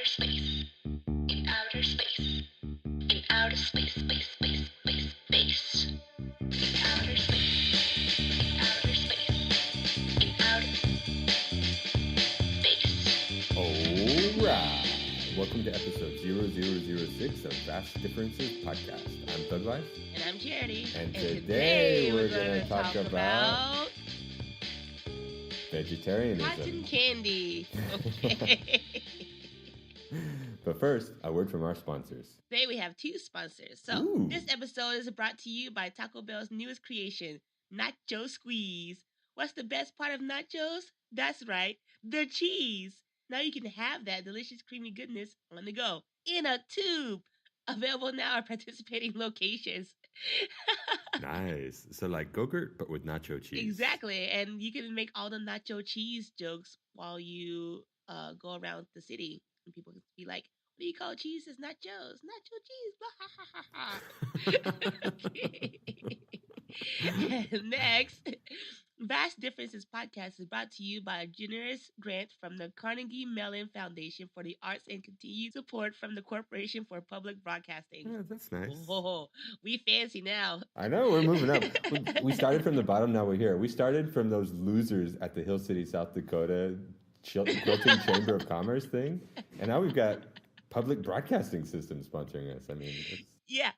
outer space, in outer space, in outer space, space, space, space, space, in outer space, in outer space, in outer space. Alright, welcome to episode 0006 of Vast Differences Podcast. I'm ThugLife. And I'm Charity. And today we're going to talk about vegetarianism. Cotton candy. Okay. But first, a word from our sponsors. Today we have two sponsors. So Ooh. This episode is brought to you by Taco Bell's newest creation, Nacho Squeeze. What's the best part of nachos? That's right, the cheese. Now you can have that delicious creamy goodness on the go in a tube. Available now at participating locations. Nice. So like Go-Gurt, but with nacho cheese. Exactly. And you can make all the nacho cheese jokes while you go around the city. And people can be like, what do you call cheese? It's nachos. Nacho cheese. Blah, ha, ha, ha. Okay. And next, Vast Differences Podcast is brought to you by a generous grant from the Carnegie Mellon Foundation for the Arts and continued support from the Corporation for Public Broadcasting. Yeah, that's nice. Oh, we fancy now. I know, we're moving up. We started from the bottom, now we're here. We started from those losers at the Hill City, South Dakota Quilting Chamber of Commerce thing, and now we've got public broadcasting system sponsoring us. I mean, yeah.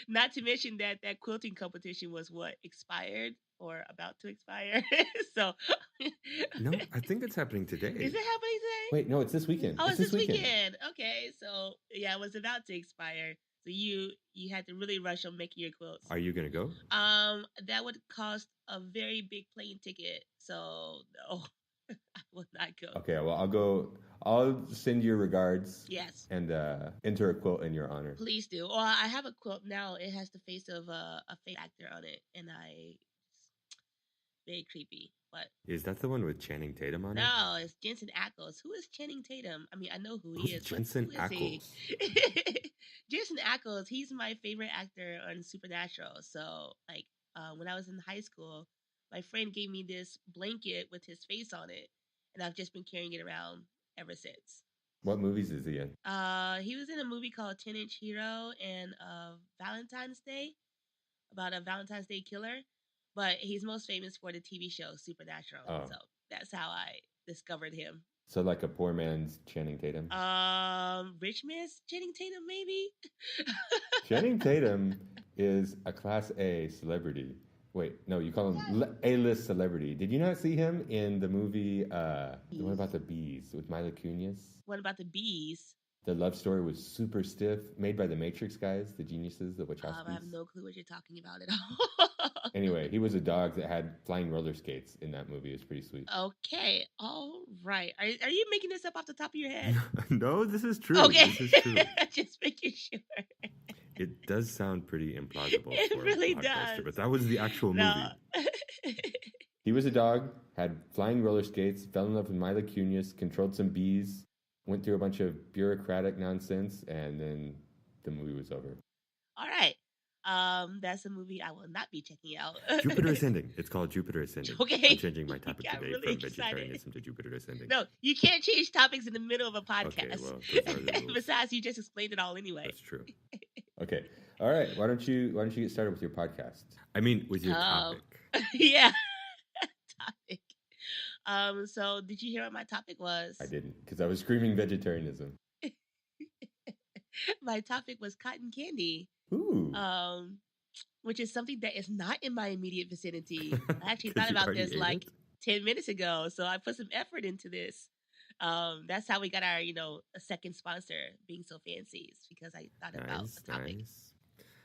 Not to mention that quilting competition was expired or about to expire. So no, I think it's happening today. Is it happening today? Wait, no, it's this weekend. Oh, it's this weekend. Okay, so yeah, it was about to expire. So you had to really rush on making your quilts. Are you gonna go? That would cost a very big plane ticket. So no, I will not go. Okay, well I'll go. I'll send you regards. Yes. And enter a quilt in your honor. Please do. Or I have a quilt now. It has the face of a fake actor on it, and very creepy. But is that the one with Channing Tatum on it? No, it's Jensen Ackles. Who is Channing Tatum? I mean, I know who he is. Jensen Ackles? Jensen Ackles. He's my favorite actor on Supernatural. So, when I was in high school, my friend gave me this blanket with his face on it, and I've just been carrying it around ever since. What movies is he in? He was in a movie called 10-Inch Hero and Valentine's Day, about a Valentine's Day killer. But he's most famous for the TV show Supernatural. Oh. So that's how I discovered him. So like a poor man's Channing Tatum? Rich man's Channing Tatum, maybe? Channing Tatum is a Class A celebrity. Wait, no, you call him A-list celebrity. Did you not see him in the movie, the one about the bees with Mila Kunis? What about the bees? The love story was super stiff, made by the Matrix guys, the geniuses, the Wachowskis. I have no clue what you're talking about at all. Anyway, he was a dog that had flying roller skates in that movie. It was pretty sweet. Okay, all right. Are you making this up off the top of your head? No, this is true. Okay. This is true. Just making sure. It does sound pretty implausible. It for really a podcaster, does. But that was the actual movie. He was a dog, had flying roller skates, fell in love with Mila Kunis, controlled some bees, went through a bunch of bureaucratic nonsense, and then the movie was over. All right. That's a movie I will not be checking out. Jupiter Ascending. It's called Jupiter Ascending. Okay. I'm changing my topic today really from excited. vegetarianism to Jupiter Ascending. No, you can't change topics in the middle of a podcast. Okay, well, those are the rules. Besides, you just explained it all anyway. That's true. Okay. All right. Why don't you get started with your podcast? I mean, with your topic. Yeah. Topic. So did you hear what my topic was? I didn't, because I was screaming vegetarianism. My topic was cotton candy. Ooh. Which is something that is not in my immediate vicinity. I actually thought about this 10 minutes ago, so I put some effort into this. That's how we got our, a second sponsor, being so fancy, because I thought about the topic. Nice.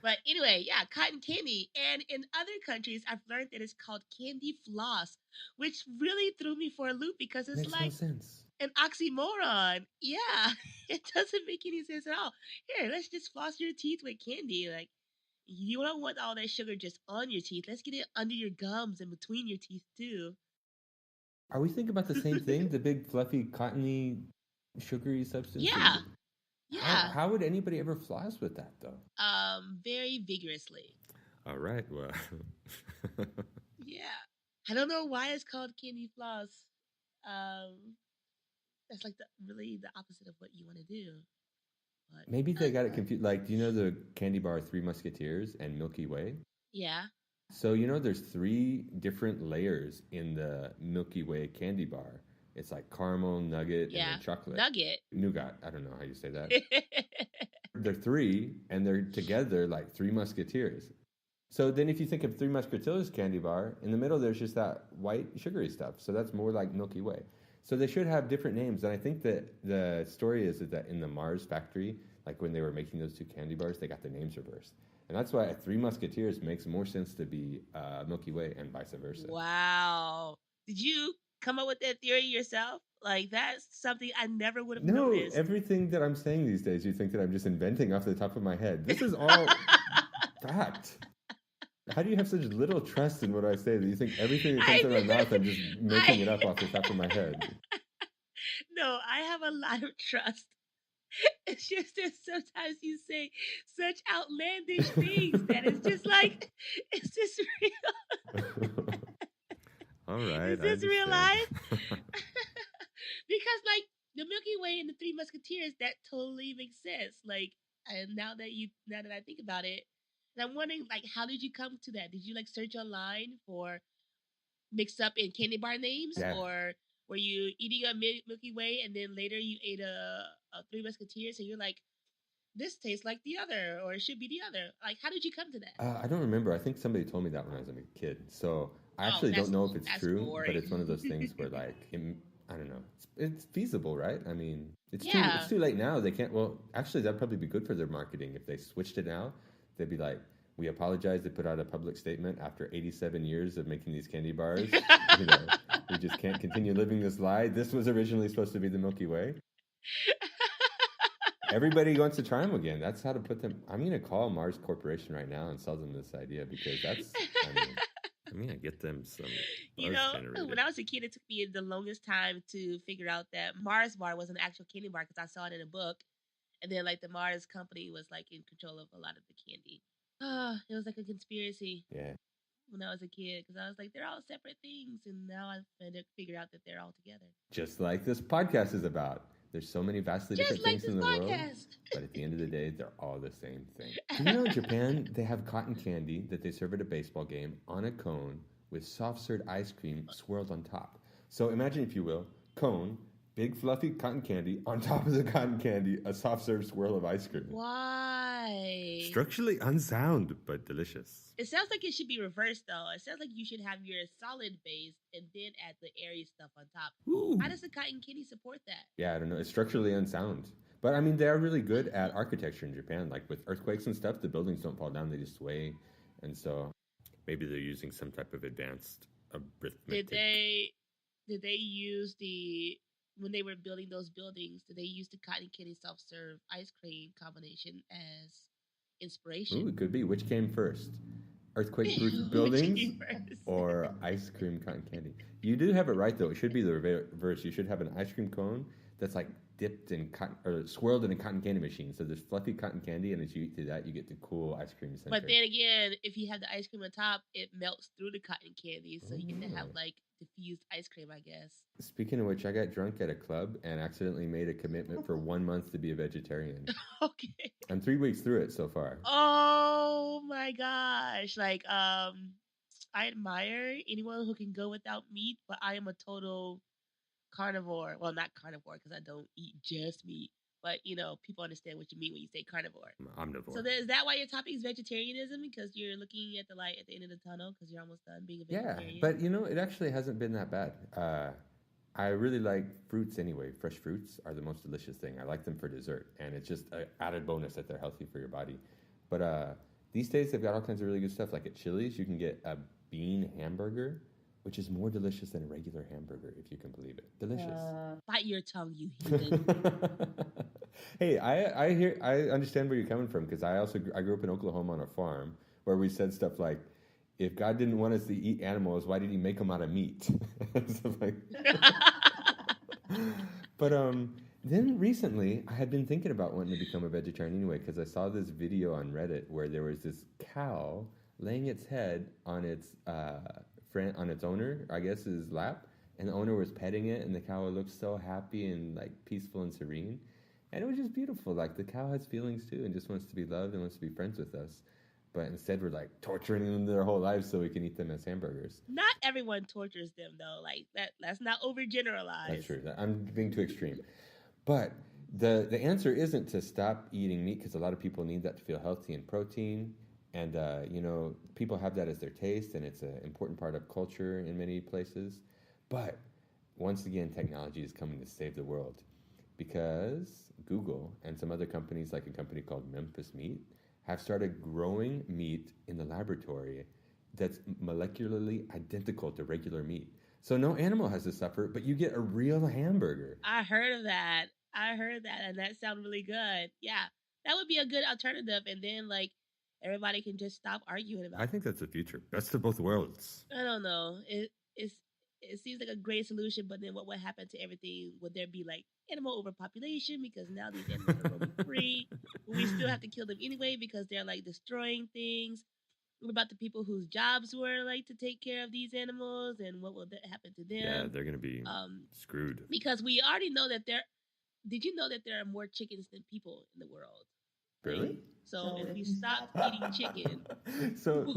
But anyway, yeah, cotton candy. And in other countries, I've learned that it's called candy floss, which really threw me for a loop because it's Makes no sense. An oxymoron. Yeah, it doesn't make any sense at all. Here, let's just floss your teeth with candy. Like, you don't want all that sugar just on your teeth. Let's get it under your gums and between your teeth, too. Are we thinking about the same thing? The big, fluffy, cottony, sugary substance? Yeah. Yeah. How would anybody ever floss with that, though? Very vigorously. All right, well. Yeah. I don't know why it's called candy floss. That's like really the opposite of what you want to do. But Maybe they got it confused. Like, do you know the candy bar Three Musketeers and Milky Way? yeah. So, there's 3 different layers in the Milky Way candy bar. It's like caramel, nugget, and then chocolate. Nugget. Nougat. I don't know how you say that. They're 3, and they're together like 3 Musketeers. So then if you think of Three Musketeers candy bar, in the middle there's just that white sugary stuff. So that's more like Milky Way. So they should have different names. And I think that the story is that in the Mars factory, like when they were making those 2 candy bars, they got their names reversed. And that's why Three Musketeers makes more sense to be Milky Way and vice versa. Wow. Did you come up with that theory yourself? Like, that's something I never would have noticed. No, everything that I'm saying these days, you think that I'm just inventing off the top of my head. This is all fact. How do you have such little trust in what I say that you think everything that comes out of my mouth, I'm just making it up off the top of my head? No, I have a lot of trust. It's just that sometimes you say such outlandish things that it's just like, is this real? All right. Is this real life? Because like the Milky Way and the Three Musketeers, that totally makes sense. Like, and now that I think about it, and I'm wondering, like, how did you come to that? Did you like search online for mixed up in candy bar names, or were you eating a Milky Way and then later you ate a Three Musketeers and you're like, this tastes like the other, or it should be the other? Like, how did you come to that? I don't remember. I think somebody told me that when I was a kid. So I actually don't know if it's true, boring. But it's one of those things where, like, I don't know. It's feasible, right? I mean, it's too late now. They can't. Well, actually, that'd probably be good for their marketing if they switched it now. They'd be like, we apologize. They put out a public statement after 87 years of making these candy bars. We just can't continue living this lie. This was originally supposed to be the Milky Way. Everybody wants to try them again. That's how to put them. I'm going to call Mars Corporation right now and sell them this idea because that's, I'm going to get them some buzz generated. When I was a kid, it took me the longest time to figure out that Mars bar was an actual candy bar because I saw it in a book. And then, like, the Mars company was, like, in control of a lot of the candy. It was like a conspiracy. Yeah. When I was a kid, because I was like, they're all separate things. And now I've figured out that they're all together. Just like this podcast is about. There's so many vastly different things in the world, but at the end of the day, they're all the same thing. Do you know in Japan, they have cotton candy that they serve at a baseball game on a cone with soft-served ice cream swirled on top. So imagine, if you will, cone, big fluffy cotton candy, on top of the cotton candy, a soft-served swirl of ice cream. Why? Structurally unsound, but delicious. It sounds like it should be reversed, though. It sounds like you should have your solid base and then add the airy stuff on top. Ooh. How does the cotton candy support that? Yeah, I don't know. It's structurally unsound. But, I mean, they are really good at architecture in Japan. Like, with earthquakes and stuff, the buildings don't fall down. They just sway. And so maybe they're using some type of advanced arithmetic. Did they use when they were building those buildings, did they use the cotton candy self-serve ice cream combination as inspiration? Ooh, it could be. Which came first? Earthquake-proof buildings or ice cream cotton candy? You do have it right, though. It should be the reverse. You should have an ice cream cone that's like dipped in cotton or swirled in a cotton candy machine. So there's fluffy cotton candy, and as you eat through that, you get the cool ice cream center. But then again, if you have the ice cream on top, it melts through the cotton candy, so you get to have like diffused ice cream, I guess. Speaking of which, I got drunk at a club and accidentally made a commitment for 1 month to be a vegetarian. Okay. I'm 3 weeks through it so far. Oh my gosh. Like, I admire anyone who can go without meat, but I am a total carnivore. Well, not carnivore because I don't eat just meat, but people understand what you mean when you say carnivore. Omnivore. So is that why your topic is vegetarianism? Because you're looking at the light at the end of the tunnel because you're almost done being a vegetarian? Yeah, but it actually hasn't been that bad. I really like fruits anyway. Fresh fruits are the most delicious thing. I like them for dessert, and it's just an added bonus that they're healthy for your body. But these days, they've got all kinds of really good stuff. Like at Chili's, you can get a bean hamburger, which is more delicious than a regular hamburger, if you can believe it. Delicious. Bite your tongue, you heathen. Hey, I understand where you're coming from, because I grew up in Oklahoma on a farm where we said stuff like, if God didn't want us to eat animals, why did he make them out of meat? Stuff like But then recently, I had been thinking about wanting to become a vegetarian anyway, because I saw this video on Reddit where there was this cow laying its head on its owner, I guess, his lap, and the owner was petting it, and the cow looked so happy and like peaceful and serene. And it was just beautiful. Like the cow has feelings too and just wants to be loved and wants to be friends with us. But instead we're like torturing them their whole lives so we can eat them as hamburgers. Not everyone tortures them though. Like let's not overgeneralize. That's true. I'm being too extreme. But the answer isn't to stop eating meat, because a lot of people need that to feel healthy and protein. And, people have that as their taste, and it's an important part of culture in many places. But once again, technology is coming to save the world, because Google and some other companies, like a company called Memphis Meat, have started growing meat in the laboratory that's molecularly identical to regular meat. So no animal has to suffer, but you get a real hamburger. I heard of that. And that sounded really good. Yeah, that would be a good alternative. And then, like, everybody can just stop arguing about it. I think that's the future. Best of both worlds. I don't know. It seems like a great solution, but then what would happen to everything? Would there be, like, animal overpopulation because now these animals are roaming free? But we still have to kill them anyway because they're, like, destroying things. What about the people whose jobs were, like, to take care of these animals, and what will that happen to them? Yeah, they're going to be screwed. Because we already know that did you know that there are more chickens than people in the world? Really? So if you stop eating chicken. So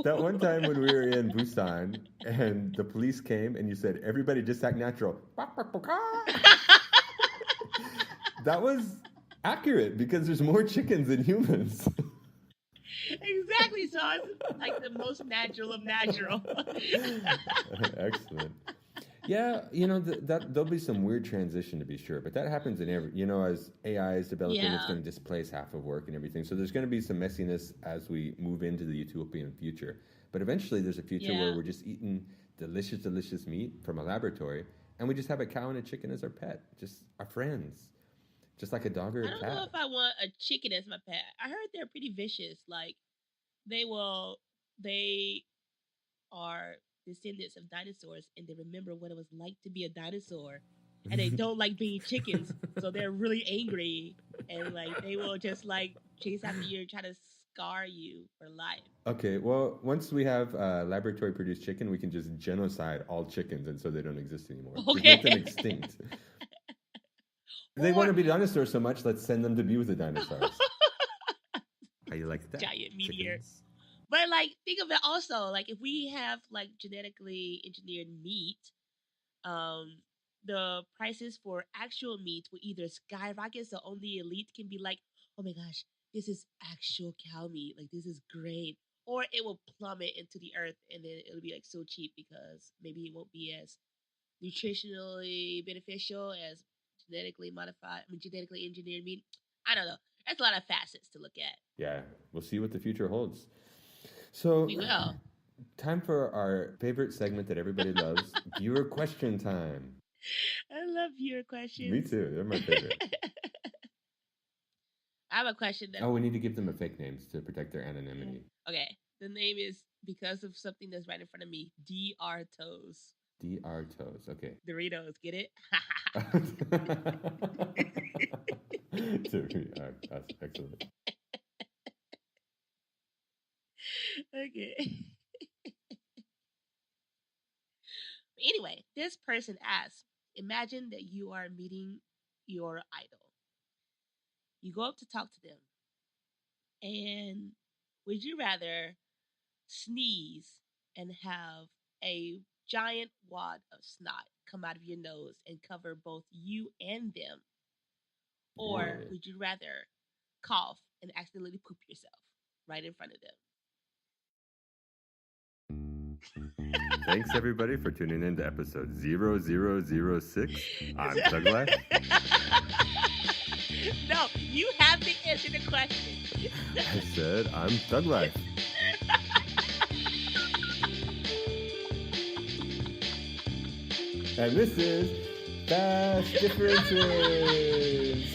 that one time when we were in Busan and the police came and you said, everybody just act natural. That was accurate because there's more chickens than humans. Exactly. So it's like the most natural of natural. Excellent. Yeah, there'll be some weird transition to be sure, but that happens in every, as AI is developing, It's going to displace half of work and everything. So there's going to be some messiness as we move into the utopian future. But eventually there's a future where we're just eating delicious, delicious meat from a laboratory, and we just have a cow and a chicken as our pet, just our friends, just like a dog or a cat. I don't know if I want a chicken as my pet. I heard they're pretty vicious. Like, they are descendants of dinosaurs, and they remember what it was like to be a dinosaur, and they don't like being chickens, so they're really angry, and like they will just like chase after you and try to scar you for life. Okay, well, once we have laboratory produced chicken, we can just genocide all chickens, and so they don't exist anymore. Okay. Just make them extinct. They want to be dinosaurs so much, let's send them to be with the dinosaurs. How you like that? Giant meteor. Chickens. But, like, think of it also, like, if we have, like, genetically engineered meat, the prices for actual meat will either skyrocket, so only elite can be like, oh my gosh, this is actual cow meat, like, this is great. Or it will plummet into the earth, and then it'll be, like, so cheap because maybe it won't be as nutritionally beneficial as genetically engineered meat. I don't know. That's a lot of facets to look at. Yeah, we'll see what the future holds. So, we will. Time for our favorite segment that everybody loves, viewer question time. I love viewer questions. Me too. They're my favorite. I have a question. We need to give them a fake names to protect their anonymity. Okay. The name is, because of something that's right in front of me, DR Toes. DR Toes. Okay. Doritos. Get it? That's excellent. Okay. Anyway, this person asks, imagine that you are meeting your idol. You go up to talk to them. And would you rather sneeze and have a giant wad of snot come out of your nose and cover both you and them? Or would you rather cough and accidentally poop yourself right in front of them? Thanks, everybody, for tuning in to episode 0006 on ThugLife. No, you have to answer the question. I said, I'm ThugLife. And this is Fast Differences.